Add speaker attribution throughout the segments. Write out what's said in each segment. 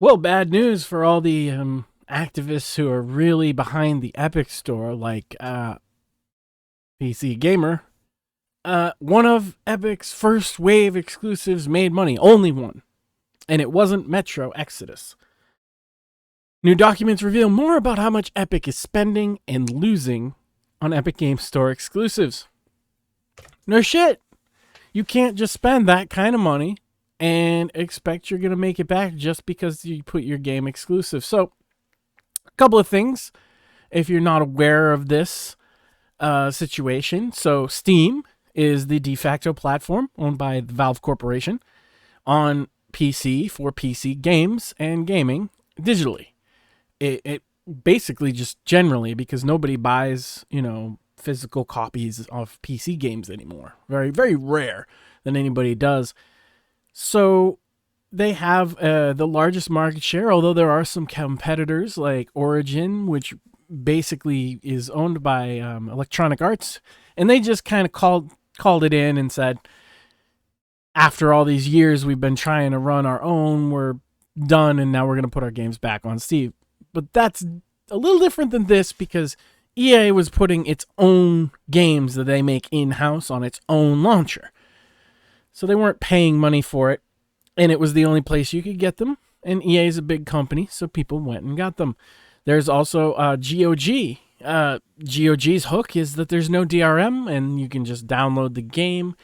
Speaker 1: Well, bad news for all the activists who are really behind the Epic Store, like PC Gamer. One of Epic's first wave exclusives made money, only one, and it wasn't Metro Exodus. New documents reveal more about how much Epic is spending and losing on Epic Games Store exclusives. No shit. You can't just spend that kind of money and expect you're going to make it back just because you put your game exclusive. So, a couple of things if you're not aware of this situation. So, Steam is the de facto platform owned by the Valve Corporation on PC for PC games and gaming digitally. It basically just generally, because nobody buys, physical copies of PC games anymore. Very, very rare that anybody does. So they have the largest market share, although there are some competitors like Origin, which basically is owned by Electronic Arts, and they just kind of called it in and said, after all these years we've been trying to run our own, we're done, and now we're going to put our games back on Steam. But that's a little different than this because EA was putting its own games that they make in-house on its own launcher. So they weren't paying money for it, and it was the only place you could get them. And EA is a big company, so people went and got them. There's also GOG. GOG's hook is that there's no DRM, and you can just download the game,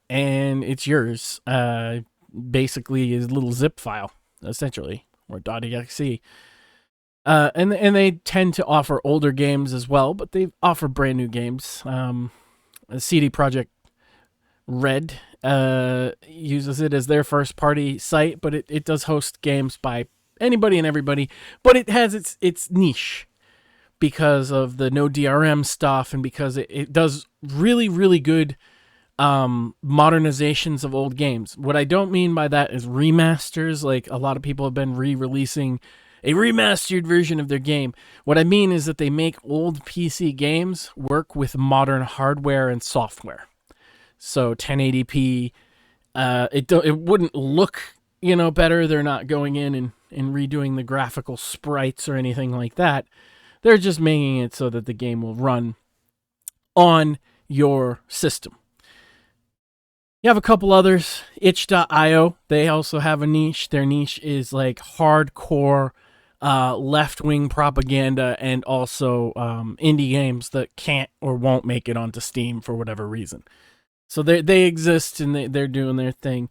Speaker 1: and it's yours. Basically, is a little zip file, essentially, or .exe. And they tend to offer older games as well, but they offer brand new games. CD Projekt Red uses it as their first party site, but it does host games by anybody and everybody. But it has its niche because of the no DRM stuff, and because it does really, really good modernizations of old games. What I don't mean by that is remasters, like a lot of people have been re-releasing a remastered version of their game. What I mean is that they make old PC games work with modern hardware and software. So 1080p, it wouldn't look better. They're not going in and redoing the graphical sprites or anything like that. They're just making it so that the game will run on your system. You have a couple others. Itch.io, they also have a niche. Their niche is like hardcore left-wing propaganda, and also indie games that can't or won't make it onto Steam for whatever reason. So they exist, and they're doing their thing.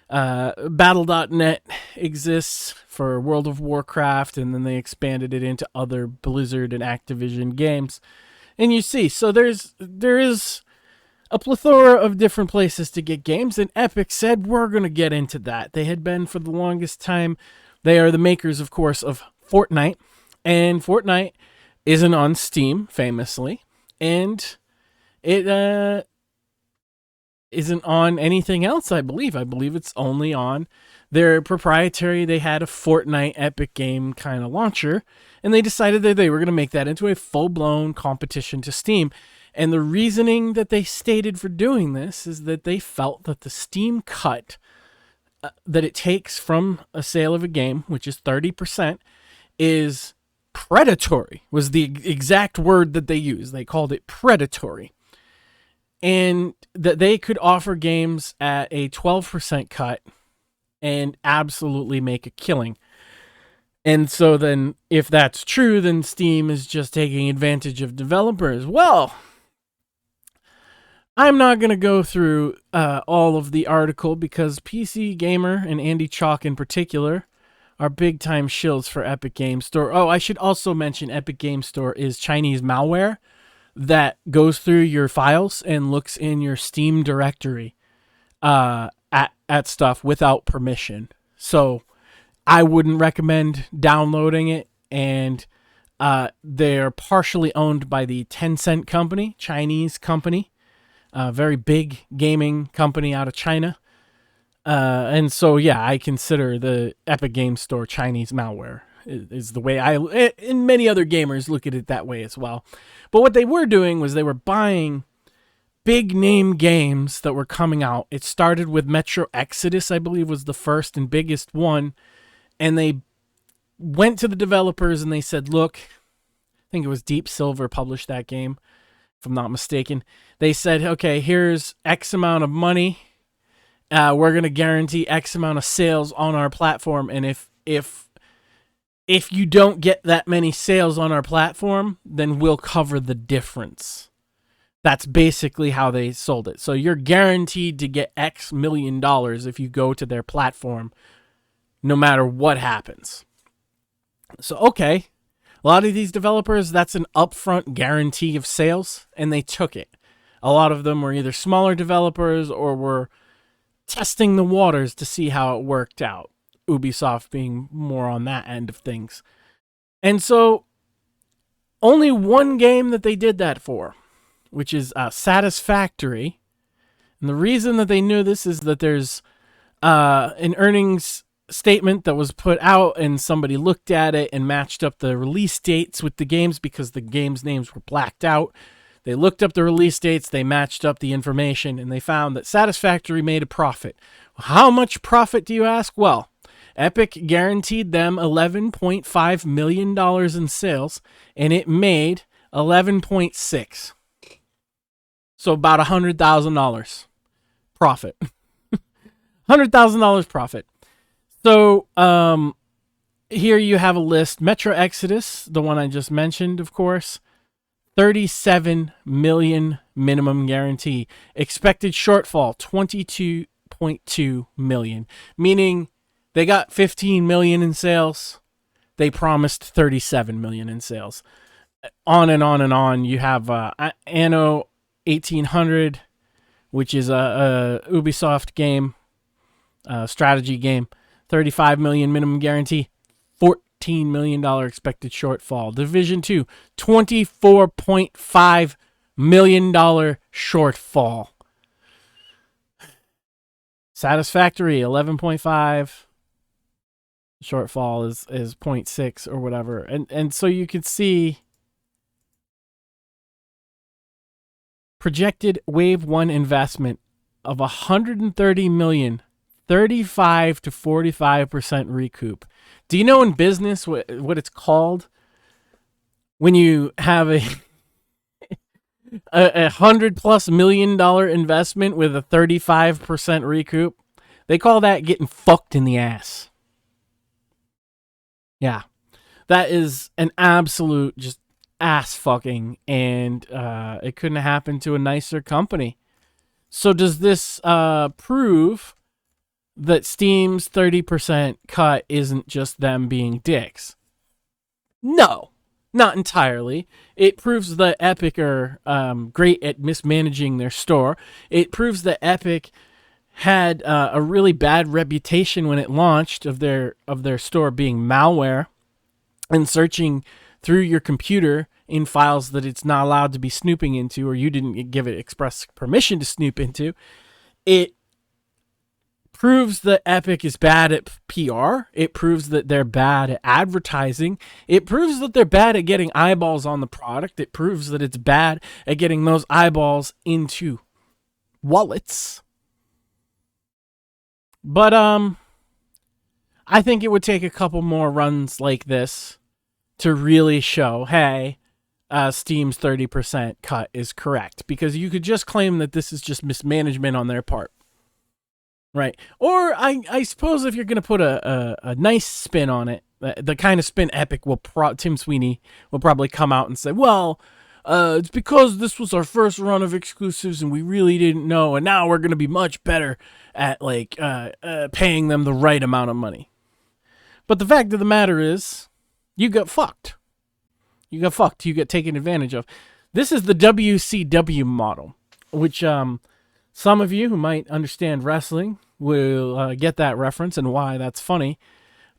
Speaker 1: Battle.net exists for World of Warcraft, and then they expanded it into other Blizzard and Activision games. And you see, so there is a plethora of different places to get games, and Epic said, we're going to get into that. They had been for the longest time. They are the makers, of course, of Fortnite, and Fortnite isn't on Steam, famously, and it isn't on anything else, I believe. I believe it's only on their proprietary. They had a Fortnite Epic game kind of launcher, and they decided that they were going to make that into a full-blown competition to Steam. And the reasoning that they stated for doing this is that they felt that the Steam cut that it takes from a sale of a game, which is 30%, is predatory, was the exact word that they used. They called it predatory. And that they could offer games at a 12% cut and absolutely make a killing. And so then, if that's true, then Steam is just taking advantage of developers. Well, I'm not going to go through all of the article because PC Gamer and Andy Chalk in particular are big-time shills for Epic Games Store. Oh, I should also mention Epic Games Store is Chinese malware that goes through your files and looks in your Steam directory at stuff without permission. So I wouldn't recommend downloading it, and they're partially owned by the Tencent company, Chinese company, a very big gaming company out of China. And so, yeah, I consider the Epic Games Store Chinese malware is the way and many other gamers look at it that way as well. But what they were doing was they were buying big name games that were coming out. It started with Metro Exodus, I believe, was the first and biggest one. And they went to the developers and they said, look, I think it was Deep Silver published that game, if I'm not mistaken. They said, okay, here's X amount of money. We're going to guarantee X amount of sales on our platform. And if you don't get that many sales on our platform, then we'll cover the difference. That's basically how they sold it. So you're guaranteed to get X million dollars if you go to their platform, no matter what happens. So, okay. A lot of these developers, that's an upfront guarantee of sales, and they took it. A lot of them were either smaller developers or were testing the waters to see how it worked out. Ubisoft being more on that end of things. And so, only one game that they did that for, which is Satisfactory. And the reason that they knew this is that there's an earnings statement that was put out and somebody looked at it and matched up the release dates with the games because the games' names were blacked out. They looked up the release dates, they matched up the information, and they found that Satisfactory made a profit. How much profit, do you ask? Well, Epic guaranteed them $11.5 million in sales, and it made $11.6. So about $100,000 profit. $100,000 profit. So here you have a list. Metro Exodus, the one I just mentioned, of course, 37 million minimum guarantee. Expected shortfall, 22.2 million. Meaning they got 15 million in sales. They promised 37 million in sales. On and on and on. You have Anno 1800, which is a Ubisoft game, strategy game. 35 million minimum guarantee, $14 million expected shortfall. Division 2, $24.5 million shortfall. Satisfactory, 11.5. Shortfall is 0.6 or whatever. And so you could see projected Wave 1 investment of $130 million. 35 to 45% recoup. Do you know in business what it's called when you have a $100+ million investment with a 35% recoup? They call that getting fucked in the ass. Yeah, that is an absolute just ass fucking, and it couldn't happen to a nicer company. So does this prove that Steam's 30% cut isn't just them being dicks? No, not entirely. It proves that Epic are great at mismanaging their store. It proves that Epic had a really bad reputation when it launched of their store being malware and searching through your computer in files that it's not allowed to be snooping into, or you didn't give it express permission to snoop into. It proves that Epic is bad at PR. It proves that they're bad at advertising. It proves that they're bad at getting eyeballs on the product. It proves that it's bad at getting those eyeballs into wallets. But I think it would take a couple more runs like this to really show, hey, Steam's 30% cut is correct. Because you could just claim that this is just mismanagement on their part. Right. Or I suppose if you're going to put a nice spin on it, the kind of spin Epic will Tim Sweeney will probably come out and say, well, it's because this was our first run of exclusives and we really didn't know, and now we're going to be much better at paying them the right amount of money. But the fact of the matter is, you got fucked. You got fucked. You got taken advantage of. This is the WCW model, which some of you who might understand wrestling will get that reference and why that's funny.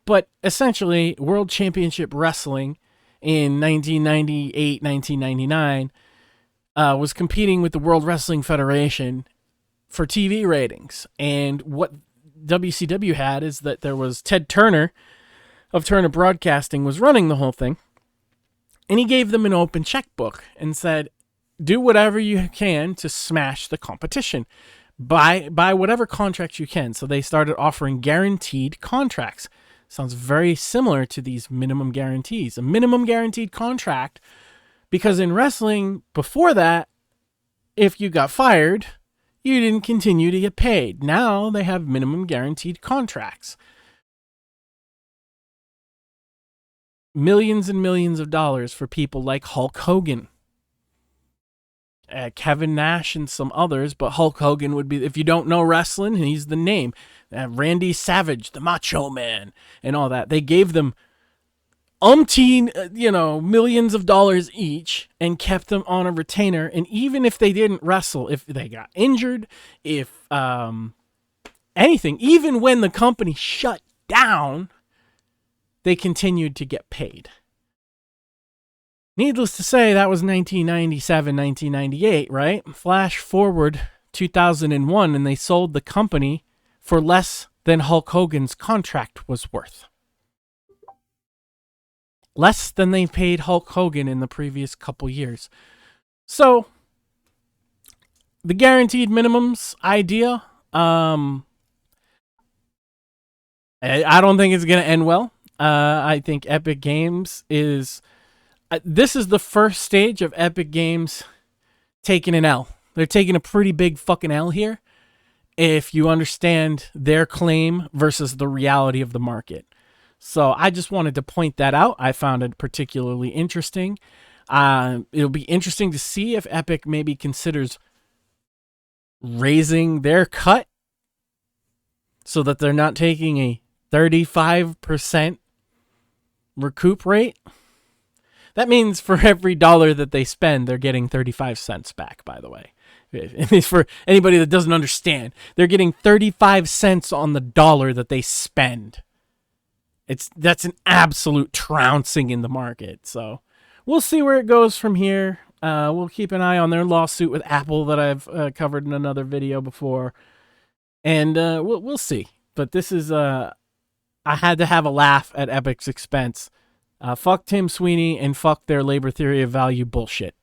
Speaker 1: But essentially, World Championship Wrestling in 1998, 1999 was competing with the World Wrestling Federation for TV ratings. And what WCW had is that there was Ted Turner of Turner Broadcasting was running the whole thing. And he gave them an open checkbook and said, do whatever you can to smash the competition. Buy whatever contracts you can. So they started offering guaranteed contracts. Sounds very similar to these minimum guarantees. A minimum guaranteed contract, because in wrestling, before that, if you got fired, you didn't continue to get paid. Now they have minimum guaranteed contracts. Millions and millions of dollars for people like Hulk Hogan, Kevin Nash, and some others, but Hulk Hogan would be, if you don't know wrestling, he's the name. Randy Savage, the Macho Man, and all that. They gave them umpteen, millions of dollars each and kept them on a retainer. And even if they didn't wrestle, if they got injured, if anything, even when the company shut down, they continued to get paid. Needless to say, that was 1997, 1998, right? Flash forward 2001, and they sold the company for less than Hulk Hogan's contract was worth. Less than they paid Hulk Hogan in the previous couple years. So, the guaranteed minimums idea, I don't think it's going to end well. I think Epic Games is... this is the first stage of Epic Games taking an L. They're taking a pretty big fucking L here if you understand their claim versus the reality of the market. So I just wanted to point that out. I found it particularly interesting. It'll be interesting to see if Epic maybe considers raising their cut so that they're not taking a 35% recoup rate. That means for every dollar that they spend, they're getting 35 cents back, by the way. For anybody that doesn't understand, they're getting 35 cents on the dollar that they spend. That's an absolute trouncing in the market. So we'll see where it goes from here. We'll keep an eye on their lawsuit with Apple that I've covered in another video before. And we'll see. But this is... I had to have a laugh at Epic's expense. Fuck Tim Sweeney and fuck their labor theory of value bullshit.